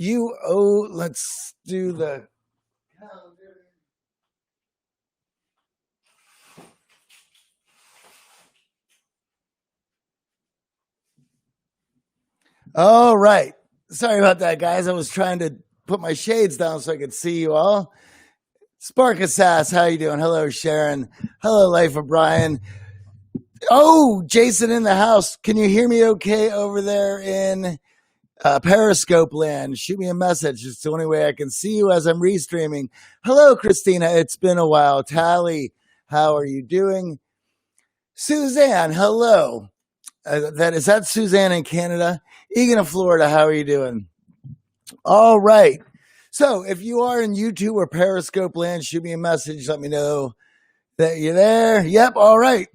let's do the calendar. All right. Sorry about that, guys. I was trying to put my shades down so I could see you all. Spark of Sass, how you doing? Hello, Sharon. Hello, Life of Brian. Oh, Jason in the house. Can you hear me okay over there in Periscope land? Shoot me a message. It's the only way I can see you as I'm restreaming. Hello, Christina. It's been a while. Tally, how are you doing? Suzanne, hello. That Suzanne in Canada? Egan of Florida, how are you doing? All right. So if you are in YouTube or Periscope land, shoot me a message. Let me know that you're there. Yep. All right.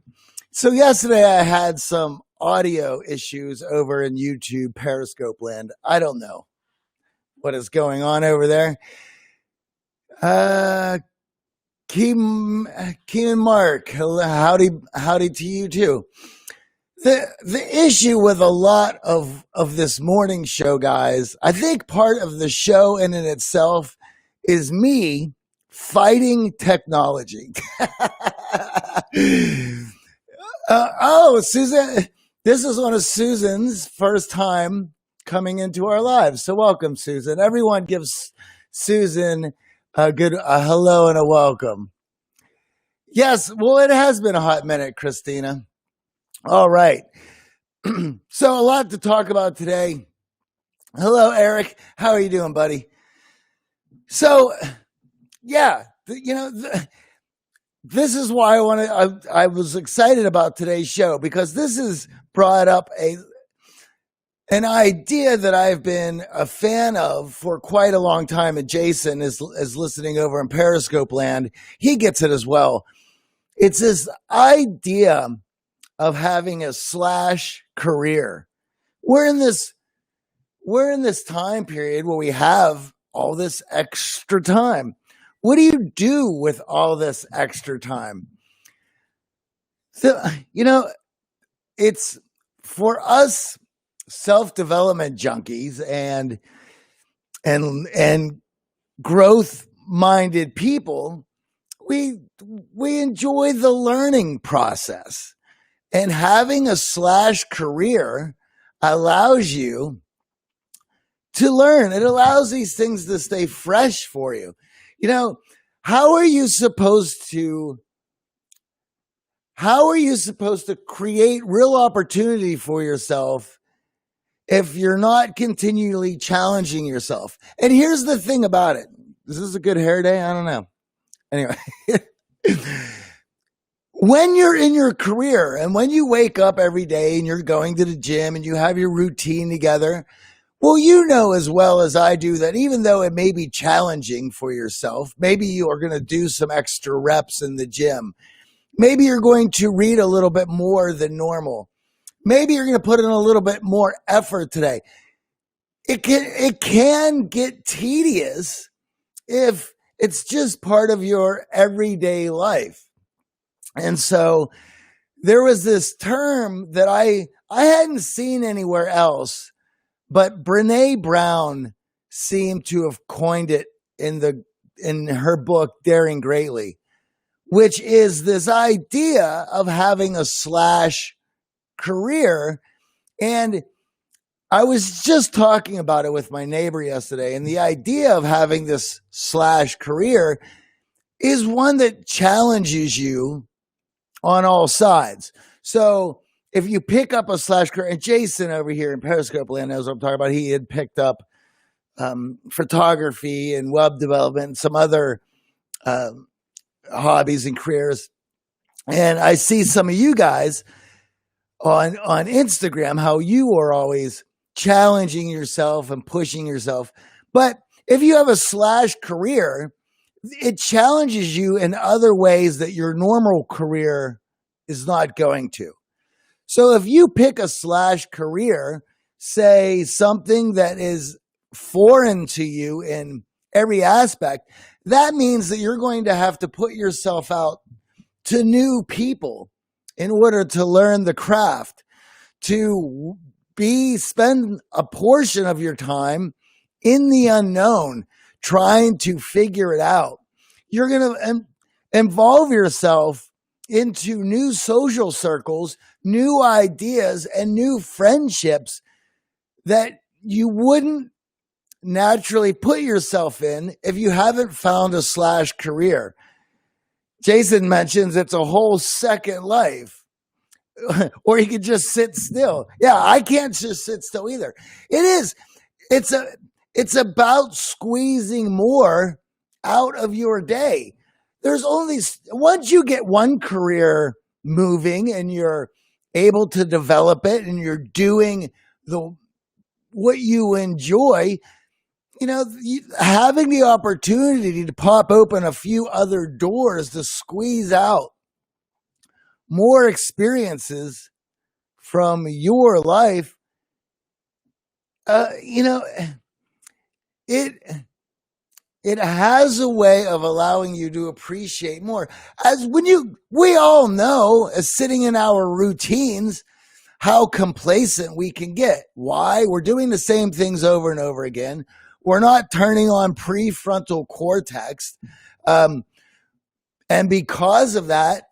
So yesterday I had some audio issues over in YouTube Periscope land. I don't know what is going on over there. Keem and Mark, howdy to you too. The issue with a lot of this morning show, guys, I think part of the show in itself is me fighting technology. Susan, this is one of Susan's first time coming into our lives. So welcome, Susan. Everyone gives Susan a good hello and a welcome. Yes, well, it has been a hot minute, Christina. All right. So a lot to talk about today. Hello, Eric. How are you doing, buddy? So, yeah, this is why I was excited about today's show, because this has brought up an idea that I've been a fan of for quite a long time. And Jason is listening over in Periscope land. He gets it as well. It's this idea of having a slash career. We're in this time period where we have all this extra time. What do you do with all this extra time? So, it's for us self-development junkies and growth-minded people, we enjoy the learning process. And having a slash career allows you to learn. It allows these things to stay fresh for you. How are you supposed to create real opportunity for yourself if you're not continually challenging yourself? And here's the thing about it. Is this a good hair day? I don't know. Anyway. When you're in your career and when you wake up every day and you're going to the gym and you have your routine together, well, you know as well as I do that even though it may be challenging for yourself, maybe you are going to do some extra reps in the gym. Maybe you're going to read a little bit more than normal. Maybe you're going to put in a little bit more effort today. It can get tedious if it's just part of your everyday life. And so there was this term that I hadn't seen anywhere else, but Brene Brown seemed to have coined it in her book, Daring Greatly, which is this idea of having a slash career. And I was just talking about it with my neighbor yesterday, and the idea of having this slash career is one that challenges you on all sides. So if you pick up a slash career, and Jason over here in Periscope land knows what I'm talking about. He had picked up photography and web development and some other hobbies and careers. And I see some of you guys on Instagram, how you are always challenging yourself and pushing yourself. But if you have a slash career, it challenges you in other ways that your normal career is not going to. So if you pick a slash career, say something that is foreign to you in every aspect, that means that you're going to have to put yourself out to new people in order to learn the craft, to spend a portion of your time in the unknown, trying to figure it out. You're going to involve yourself into new social circles, new ideas, and new friendships that you wouldn't naturally put yourself in if you haven't found a slash career. Jason mentions it's a whole second life. Or you could just sit still. Yeah, I can't just sit still either. It is. It's about squeezing more out of your day. There's only once you get one career moving and you're able to develop it and you're doing what you enjoy, having the opportunity to pop open a few other doors to squeeze out more experiences from your life, it has a way of allowing you to appreciate more. We all know, as sitting in our routines, how complacent we can get. Why? We're doing the same things over and over again. We're not turning on prefrontal cortex. And because of that,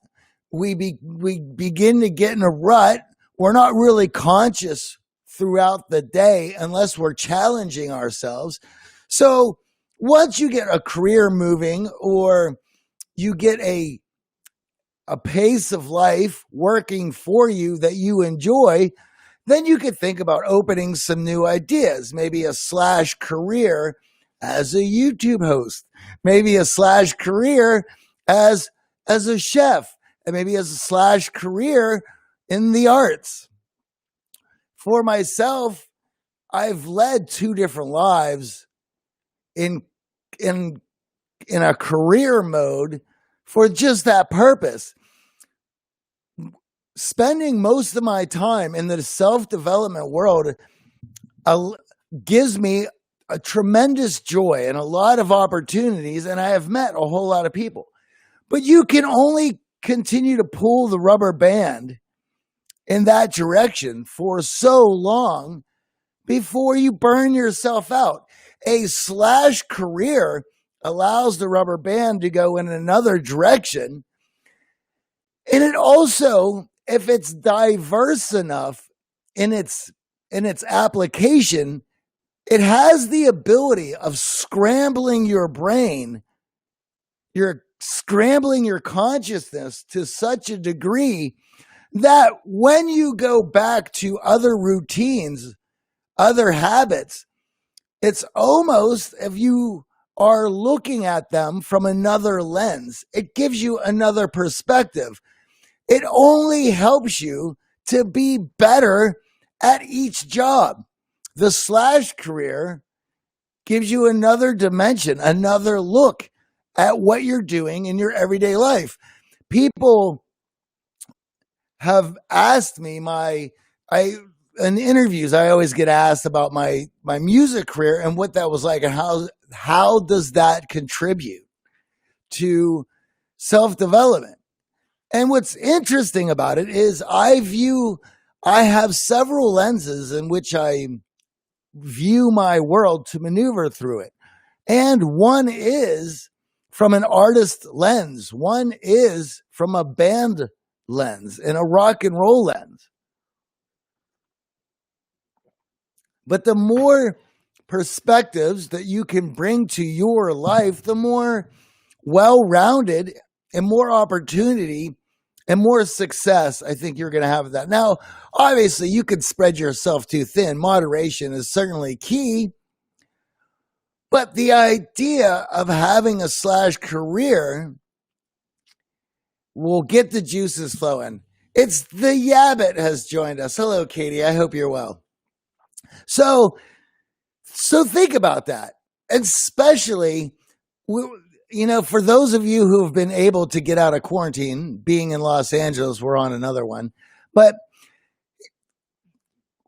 we begin to get in a rut. We're not really conscious throughout the day unless we're challenging ourselves. So once you get a career moving, or you get a pace of life working for you that you enjoy, then you could think about opening some new ideas, maybe a slash career as a YouTube host, maybe a slash career as a chef, and maybe as a slash career in the arts. For myself, I've led two different lives in a career mode for just that purpose. Spending most of my time in the self-development world gives me a tremendous joy and a lot of opportunities, and I have met a whole lot of people. But you can only continue to pull the rubber band in that direction for so long before you burn yourself out. A slash career allows the rubber band to go in another direction. And it also, if it's diverse enough in its application, it has the ability of scrambling your brain. You're scrambling your consciousness to such a degree that when you go back to other routines, other habits, it's almost if you are looking at them from another lens. It gives you another perspective. It only helps you to be better at each job. The slash career gives you another dimension, another look at what you're doing in your everyday life. People have asked me in interviews, I always get asked about my music career and what that was like, and how does that contribute to self-development. And what's interesting about it is I have several lenses in which I view my world to maneuver through it. And one is from an artist lens. One is from a band lens and a rock and roll lens. But the more perspectives that you can bring to your life, the more well-rounded and more opportunity and more success I think you're going to have with that. Now, obviously, you could spread yourself too thin. Moderation is certainly key. But the idea of having a slash career will get the juices flowing. It's the Yabbit has joined us. Hello, Katie. I hope you're well. So think about that, especially, for those of you who have been able to get out of quarantine, being in Los Angeles, we're on another one, but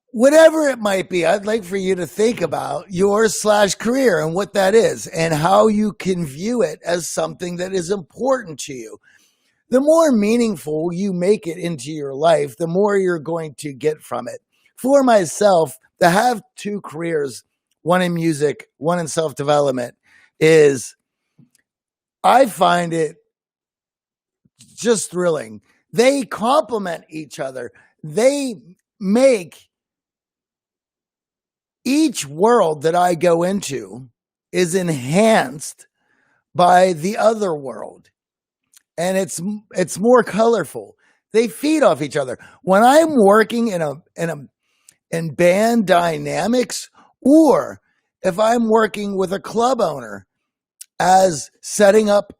whatever it might be, I'd like for you to think about your slash career and what that is and how you can view it as something that is important to you. The more meaningful you make it into your life, the more you're going to get from it. For myself, to have two careers one in music, one in self-development, is I find it just thrilling. They complement each other. They make each world that I go into is enhanced by the other world, and it's more colorful. They feed off each other. When I'm working in band dynamics, or if I'm working with a club owner as setting up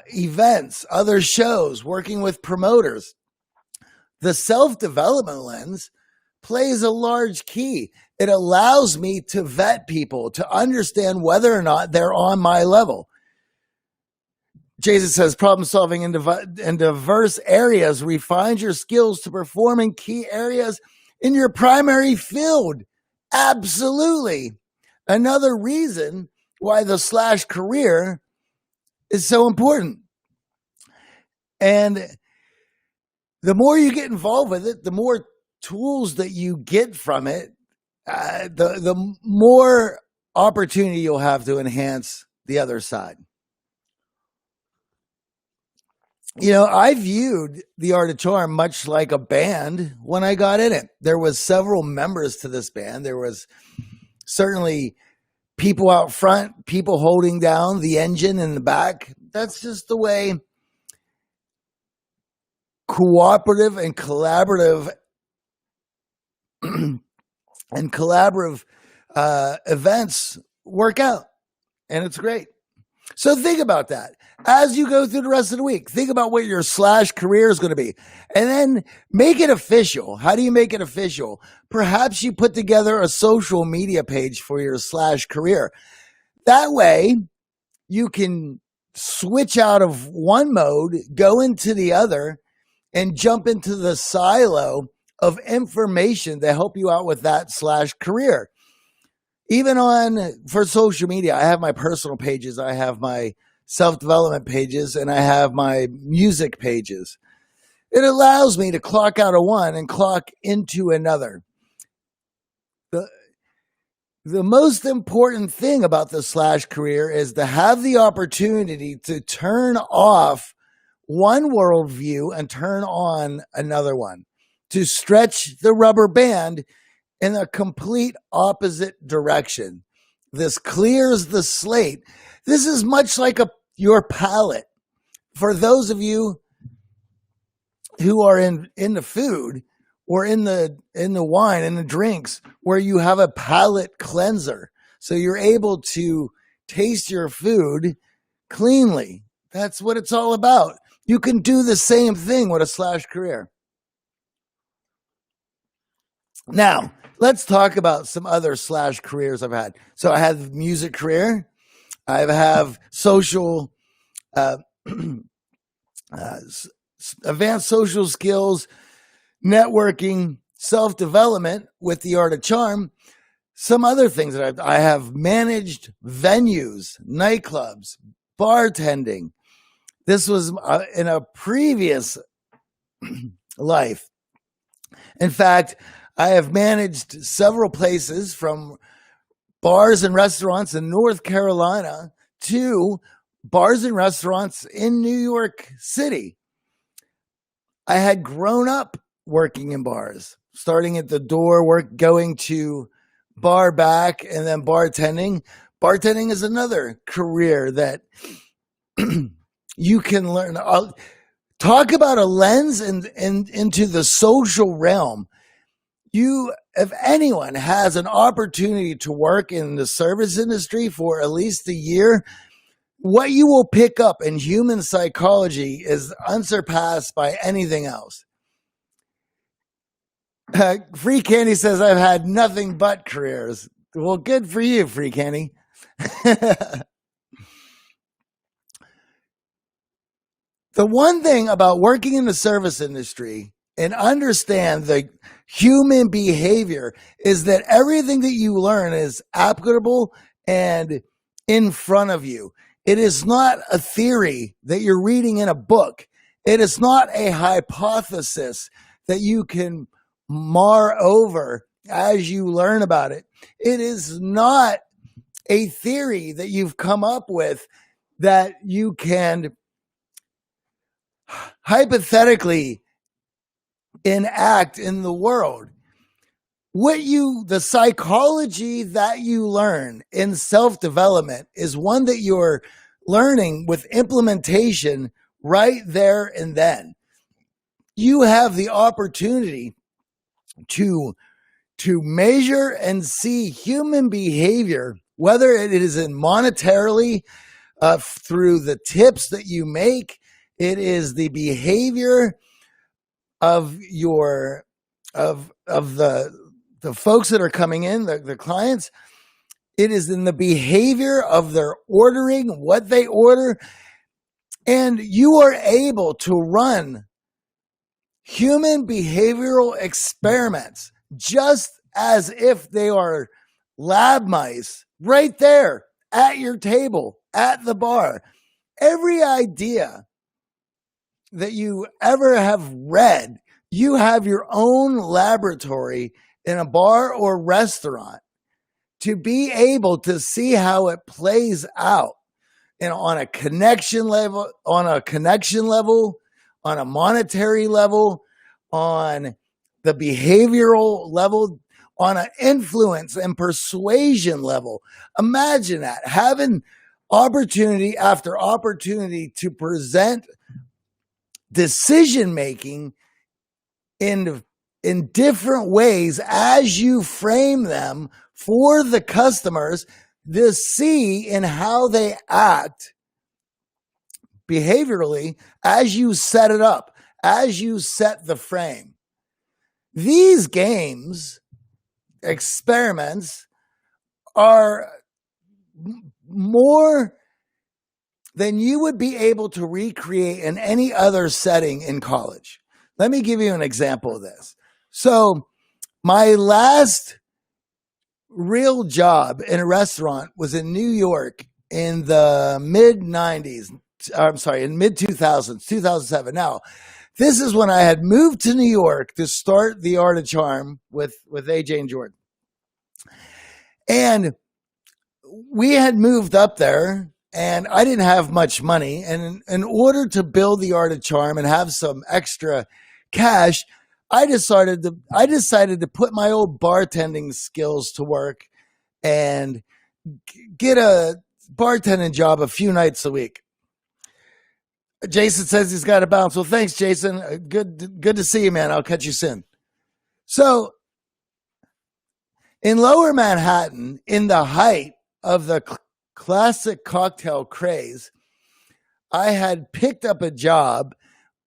events, other shows, working with promoters, the self-development lens plays a large key. It allows me to vet people, to understand whether or not they're on my level. Jason says, problem solving in diverse areas refines your skills to perform in key areas in your primary field. Absolutely. Another reason why the slash career is so important. And the more you get involved with it, the more tools that you get from it, the more opportunity you'll have to enhance the other side. You know, I viewed the Art of Charm much like a band when I got in it. There was several members to this band. There was certainly people out front, people holding down the engine in the back. That's just the way cooperative and collaborative events work out. And it's great. So think about that. As you go through the rest of the week, think about what your slash career is going to be, and then make it official. How do you make it official? Perhaps you put together a social media page for your slash career. That way you can switch out of one mode, go into the other, and jump into the silo of information to help you out with that slash career. Even for social media, I have my personal pages, I have my self-development pages, and I have my music pages. It allows me to clock out of one and clock into another. The most important thing about the slash career is to have the opportunity to turn off one worldview and turn on another one, to stretch the rubber band in a complete opposite direction. This clears the slate. This is much like your palate. For those of you who are in the food or in the wine, in the drinks, where you have a palate cleanser, so you're able to taste your food cleanly. That's what it's all about. You can do the same thing with a slash career. Now, let's talk about some other slash careers I've had. So I had the music career. I have social, advanced social skills, networking, self-development with the Art of Charm. Some other things that I have managed venues, nightclubs, bartending. This was in a previous life. In fact, I have managed several places, from bars and restaurants in North Carolina to bars and restaurants in New York City. I had grown up working in bars, starting at the door, going to bar back, and then bartending. Bartending is another career that you can learn. Talk about a lens into the social realm. If anyone has an opportunity to work in the service industry for at least a year, what you will pick up in human psychology is unsurpassed by anything else. Free Candy says, I've had nothing but careers. Well, good for you, Free Candy. The one thing about working in the service industry and understand the human behavior is that everything that you learn is applicable and in front of you. It is not a theory that you're reading in a book. It is not a hypothesis that you can mar over as you learn about it. It is not a theory that you've come up with that you can hypothetically enact in the world. The psychology that you learn in self-development is one that you're learning with implementation right there and then. You have the opportunity to measure and see human behavior, whether it is in monetarily, through the tips that you make, it is the behavior of your of the folks that are coming in, the clients. It is in the behavior of their ordering, what they order, and you are able to run human behavioral experiments just as if they are lab mice right there at your table, at the bar. Every idea that you ever have read, you have your own laboratory in a bar or restaurant to be able to see how it plays out, and on a connection level, on a monetary level, on the behavioral level, on an influence and persuasion level. Imagine that, having opportunity after opportunity to present decision making in different ways as you frame them for the customers to see in how they act behaviorally as you set it up, as you set the frame. These games, experiments, are more than you would be able to recreate in any other setting in college. Let me give you an example of this. So my last real job in a restaurant was in New York in the mid 90s. I'm sorry, in mid 2000s, 2007. Now, this is when I had moved to New York to start the Art of Charm with AJ and Jordan. And we had moved up there, and I didn't have much money. And in order to build the Art of Charm and have some extra cash, I decided to put my old bartending skills to work and get a bartending job a few nights a week. Jason says he's got to bounce. Well, thanks, Jason. Good to see you, man. I'll catch you soon. So in Lower Manhattan, in the height of the classic cocktail craze, I had picked up a job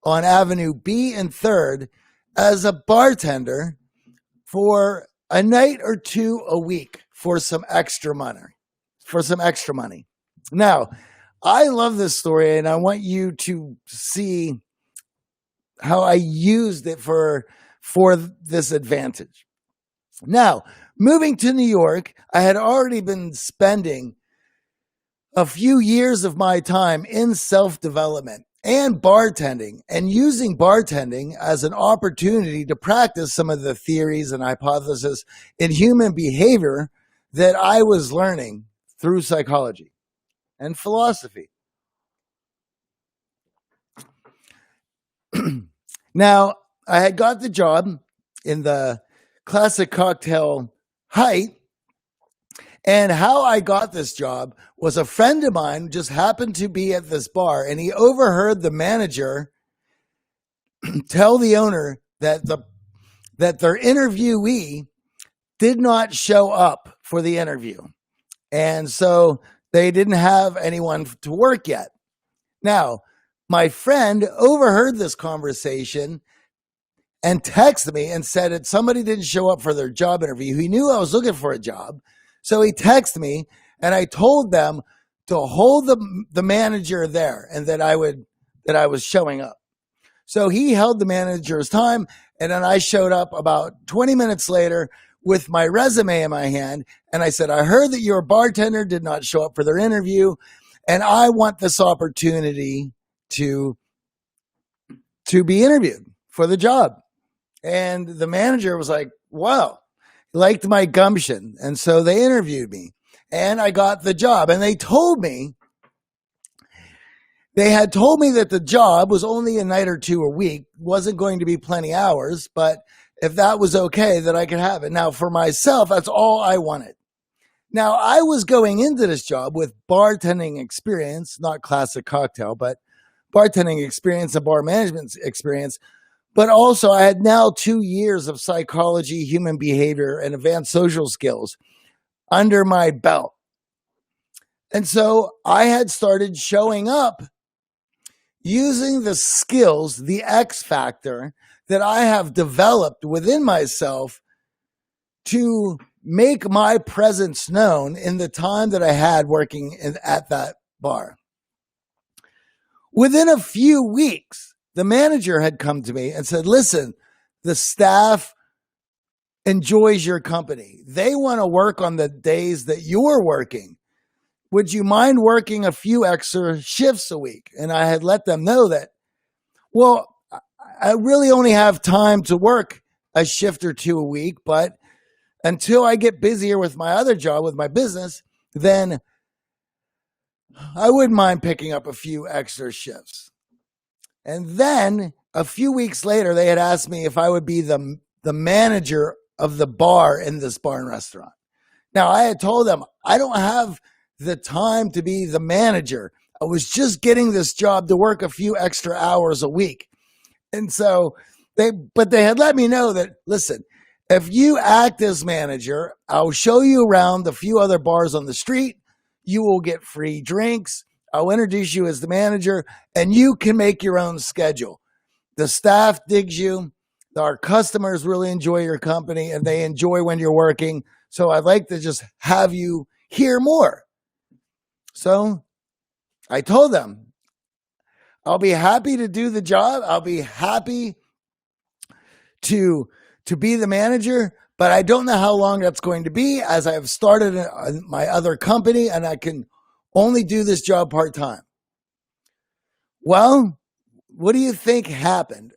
on Avenue B and 3rd as a bartender for a night or two a week for some extra money. Now, I love this story, and I want you to see how I used it for this advantage. Now, moving to New York, I had already been spending a few years of my time in self-development and bartending, and using bartending as an opportunity to practice some of the theories and hypotheses in human behavior that I was learning through psychology and philosophy. Now, I had got the job in the classic cocktail height, and how I got this job was a friend of mine just happened to be at this bar, and he overheard the manager tell the owner that their interviewee did not show up for the interview. And so they didn't have anyone to work yet. Now, my friend overheard this conversation and texted me and said that somebody didn't show up for their job interview. He knew I was looking for a job. So he texted me, and I told them to hold the manager there, and that I was showing up. So he held the manager's time, and then I showed up about 20 minutes later with my resume in my hand, and I said, I heard that your bartender did not show up for their interview, and I want this opportunity to be interviewed for the job. And the manager was like, wow. liked my gumption. And so they interviewed me and I got the job. And they had told me that the job was only a night or two a week, wasn't going to be plenty hours, but if that was okay, that I could have it. Now, for myself, that's all I wanted. Now, I was going into this job with bartending experience, not classic cocktail, but bartending experience and bar management experience. But also, I had now 2 years of psychology, human behavior, and advanced social skills under my belt. And so I had started showing up using the skills, the X factor that I have developed within myself to make my presence known in the time that I had working at that bar. Within a few weeks, the manager had come to me and said, listen, the staff enjoys your company. They want to work on the days that you're working. Would you mind working a few extra shifts a week? And I had let them know that, well, I really only have time to work a shift or two a week, but until I get busier with my other job, with my business, then I wouldn't mind picking up a few extra shifts. And then a few weeks later, they had asked me if I would be the manager of the bar in this bar and restaurant. Now, I had told them I don't have the time to be the manager. I was just getting this job to work a few extra hours a week. And so they had let me know that, listen, if you act as manager, I'll show you around the few other bars on the street. You will get free drinks. I'll introduce you as the manager and you can make your own schedule. The staff digs you. Our customers really enjoy your company and they enjoy when you're working. So I'd like to just have you hear more. So I told them, I'll be happy to do the job. I'll be happy to be the manager, but I don't know how long that's going to be as I have started my other company and I can only do this job part-time. Well, what do you think happened?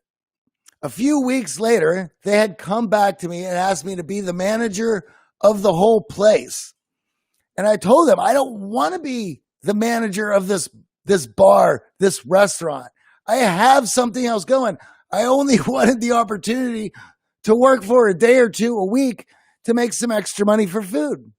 A few weeks later, they had come back to me and asked me to be the manager of the whole place. And I told them, I don't want to be the manager of this bar, this restaurant. I have something else going. I only wanted the opportunity to work for a day or two a week to make some extra money for food.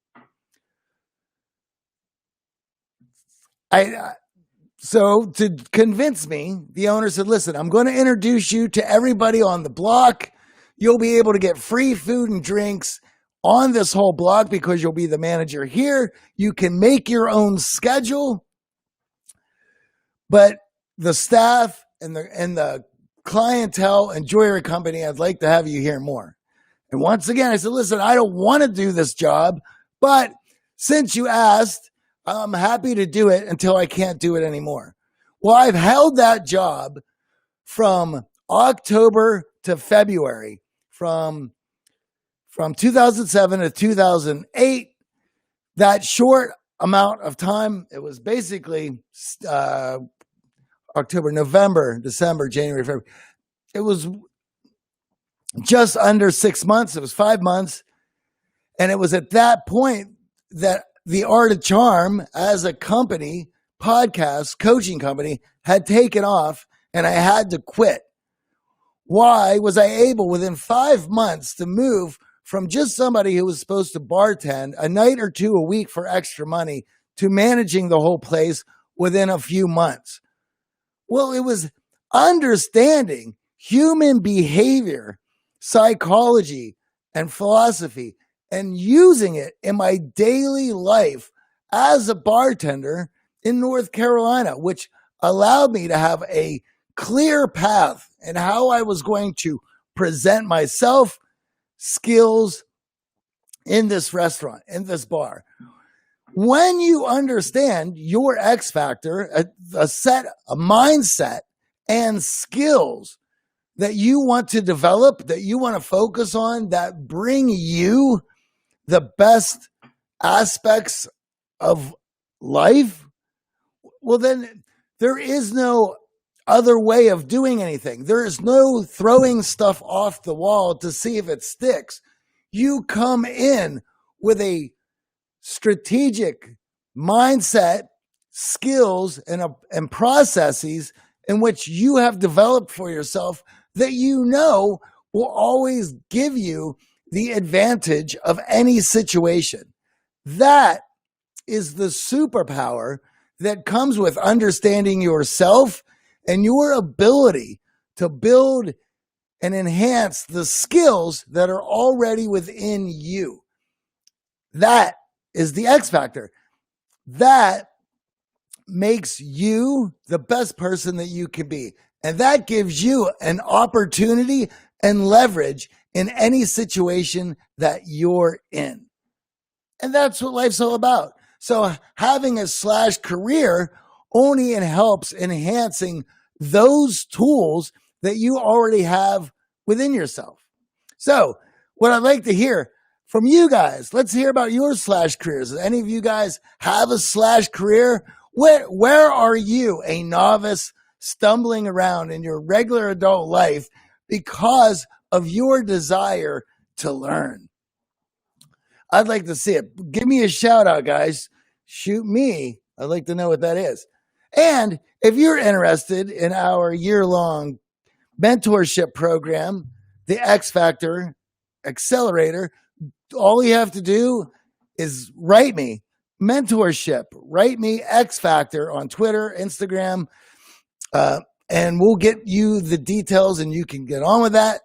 So to convince me, the owner said, listen, I'm going to introduce you to everybody on the block. You'll be able to get free food and drinks on this whole block because you'll be the manager here. You can make your own schedule. But the staff and the clientele enjoy your company. I'd like to have you hear more. And once again, I said, listen, I don't want to do this job, but since you asked, I'm happy to do it until I can't do it anymore. Well, I've held that job from October to February, from 2007 to 2008. That short amount of time, it was basically October, November, December, January, February. It was just under 6 months. It was 5 months. And it was at that point that the Art of Charm as a company, podcast, coaching company, had taken off and I had to quit. Why was I able within 5 months to move from just somebody who was supposed to bartend a night or two a week for extra money to managing the whole place within a few months? Well, it was understanding human behavior, psychology, and philosophy, and using it in my daily life as a bartender in North Carolina, which allowed me to have a clear path in how I was going to present myself, skills in this restaurant, in this bar. When you understand your X factor, a mindset and skills that you want to develop, that you want to focus on, that bring you the best aspects of life, well, then there is no other way of doing anything. There is no throwing stuff off the wall to see if it sticks. You come in with a strategic mindset, skills, and processes in which you have developed for yourself that you know will always give you the advantage of any situation. That is the superpower that comes with understanding yourself and your ability to build and enhance the skills that are already within you. That is the X factor. That makes you the best person that you can be. And that gives you an opportunity and leverage in any situation that you're in. And that's what life's all about. So having a slash career only helps enhancing those tools that you already have within yourself. So what I'd like to hear from you guys, let's hear about your slash careers. Does any of you guys have a slash career? Where are you, a novice stumbling around in your regular adult life because of your desire to learn? I'd like to see it. Give me a shout out, guys. Shoot me. I'd like to know what that is. And if you're interested in our year-long mentorship program, the X-Factor Accelerator, all you have to do is write me mentorship, write me X-Factor on Twitter, Instagram, and we'll get you the details and you can get on with that.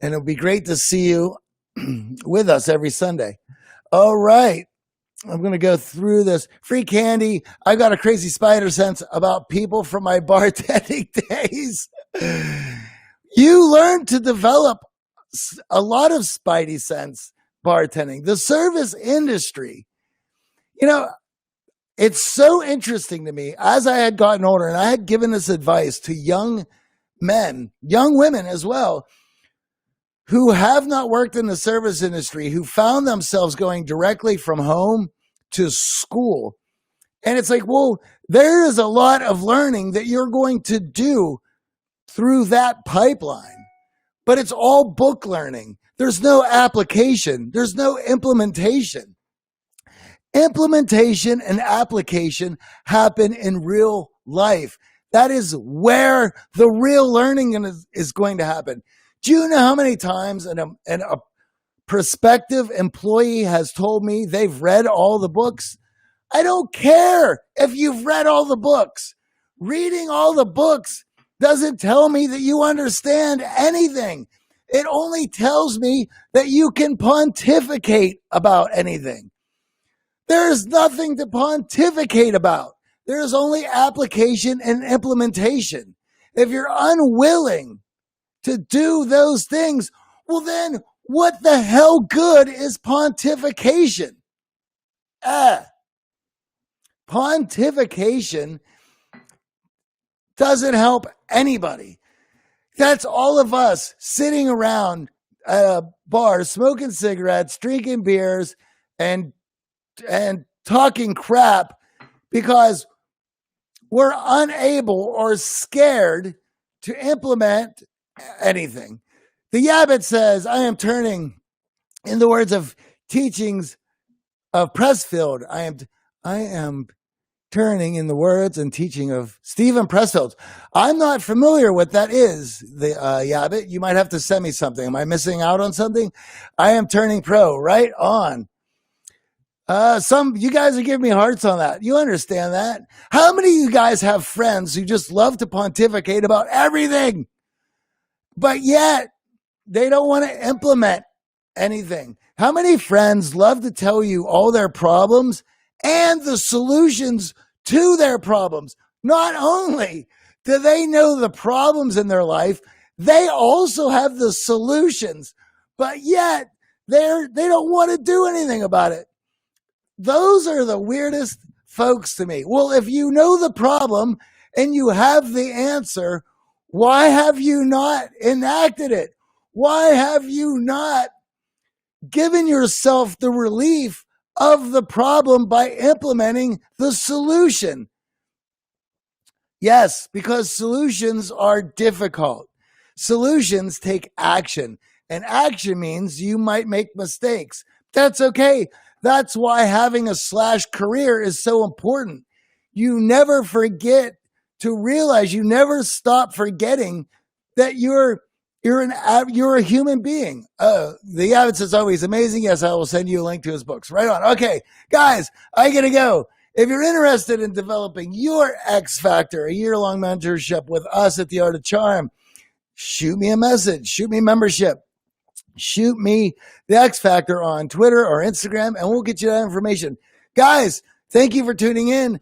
And it'll be great to see you with us every Sunday. All right. I'm going to go through this. Free candy. I got a crazy spider sense about people from my bartending days. You learn to develop a lot of spidey sense bartending. The service industry, it's so interesting to me as I had gotten older and I had given this advice to young men, young women as well, who have not worked in the service industry, who found themselves going directly from home to school. And it's like, well, there is a lot of learning that you're going to do through that pipeline, but it's all book learning. There's no application. There's no implementation. Implementation and application happen in real life. That is where the real learning is going to happen. Do you know how many times a prospective employee has told me they've read all the books? I don't care if you've read all the books. Reading all the books doesn't tell me that you understand anything. It only tells me that you can pontificate about anything. There's nothing to pontificate about. There's only application and implementation. If you're unwilling to do those things, well then what the hell good is pontification? Pontification doesn't help anybody. That's all of us sitting around at a bar, smoking cigarettes, drinking beers, and talking crap because we're unable or scared to implement anything. The Yabbit says, I am turning, in the words of teachings of Pressfield, I am turning in the words and teaching of Stephen Pressfield. I'm not familiar what that is, the Yabbit. You might have to send me something. Am I missing out on something? I am turning pro. Right on. You guys are giving me hearts on that. You understand that? How many of you guys have friends who just love to pontificate about everything, but yet they don't want to implement anything? How many friends love to tell you all their problems and the solutions to their problems? Not only do they know the problems in their life, they also have the solutions, but yet they don't want to do anything about it. Those are the weirdest folks to me. Well, if you know the problem and you have the answer, why have you not enacted it? Why have you not given yourself the relief of the problem by implementing the solution? Yes, because solutions are difficult. Solutions take action. And action means you might make mistakes. That's okay. That's why having a slash career is so important. You never forget to realize, you never stop forgetting that you're a human being. The Avid says always amazing. Yes, I will send you a link to his books. Right on. Okay, guys, I gotta go. If you're interested in developing your X Factor, a year-long mentorship with us at the Art of Charm, shoot me a message, shoot me membership, shoot me the X Factor on Twitter or Instagram, and we'll get you that information. Guys, thank you for tuning in.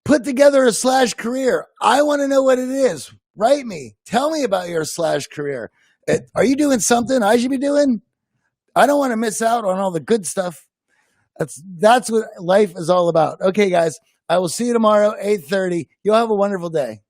Put together a slash career. I want to know what it is. Write me. Tell me about your slash career. Are you doing something I should be doing? I don't want to miss out on all the good stuff. That's what life is all about. Okay, guys, I will see you tomorrow, 8:30. You'll have a wonderful day.